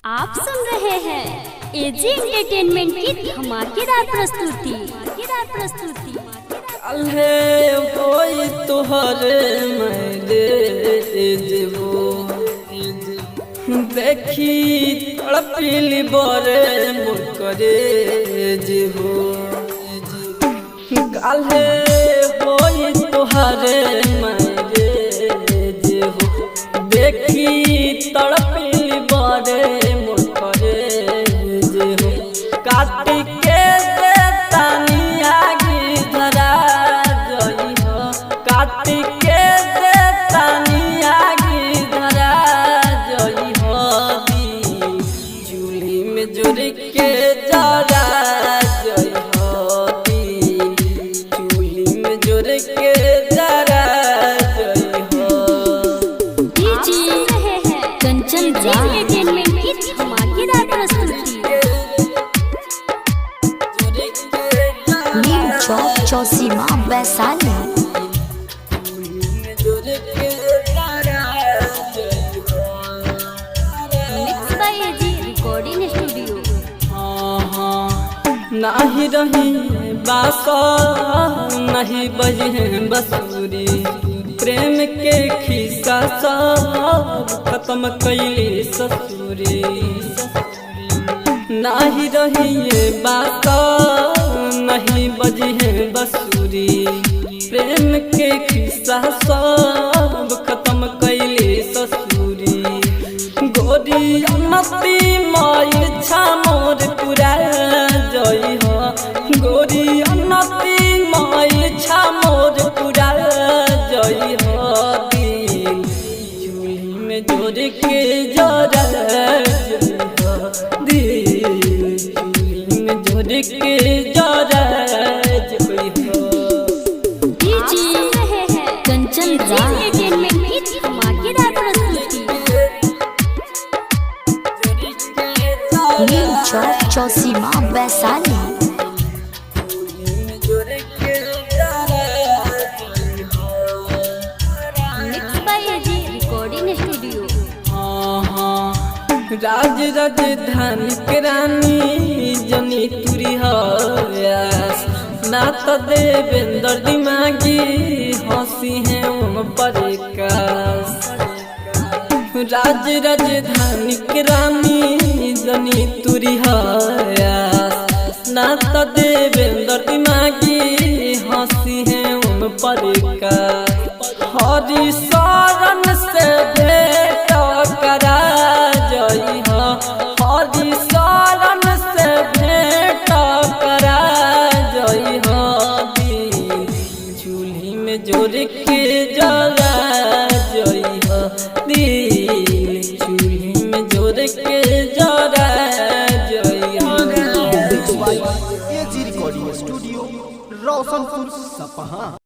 आप सुन रहे हैं एजी एंटरटेनमेंट की धमाकेदार प्रस्तुति। अल्हे कोई तुहरे मेरे जीवो देखी तड़पिली बरे मुकरे जीवो अल्हे कोई तुहरे मेरे जीवो देखी तड़पिली बरे मुकरे जीवो काटी के तानिया की धरा जई हो काटी के तानिया की धरा जई हो दी चूल्ही में जोड़ के जरा जई हो दी चूल्ही में जोड़ के जरा जई हो। डीजे कंचन एंटरटेनमेंट की धमाकेदार प्रस्तुति। Neem Chowk Chausima Vaishali. Mix by AG recording studio. नाही रही बास नहीं बजे बसूरी प्रेम के खिस्सा सब खत्म कैली ससुरी नाही रही बास नहीं बजे बसूरी प्रेम के खिस्सा सब खत्म कैली ससुरी गोरी अनती माई छा मोर पूरा जई हो गोरी अनती माई छा मोर पूरा जई हो दिल चूल्ही में जोड़ के जरा जई हो दिल चूल्ही में जोड़ के जरा जई हो। डीजे कंचन एंटरटेनमेंट की धमाकेदार प्रस्तुति। Neem Chowk Chausima Vaishali. Mix by AG recording studio. राज राजधानी के रानी जनी तुरी हयास ना तो देवेंद्र दिमागी हंसी है ओम प्रकाश राज राजधानी के रानी जनी तुरी हयास ना तो देवेंद्र दिमागी हंसी है ओम प्रकाश हरी शरण से भेंट करा जई हो हरी शरण से भेंट करा जई हो दिल चूल्ही में जोड़ के जला जई हो दिल चूल्ही में जोड़ के जला जई हो। एजी रिकॉर्डिंग स्टूडियो रोशनपुर सपहा।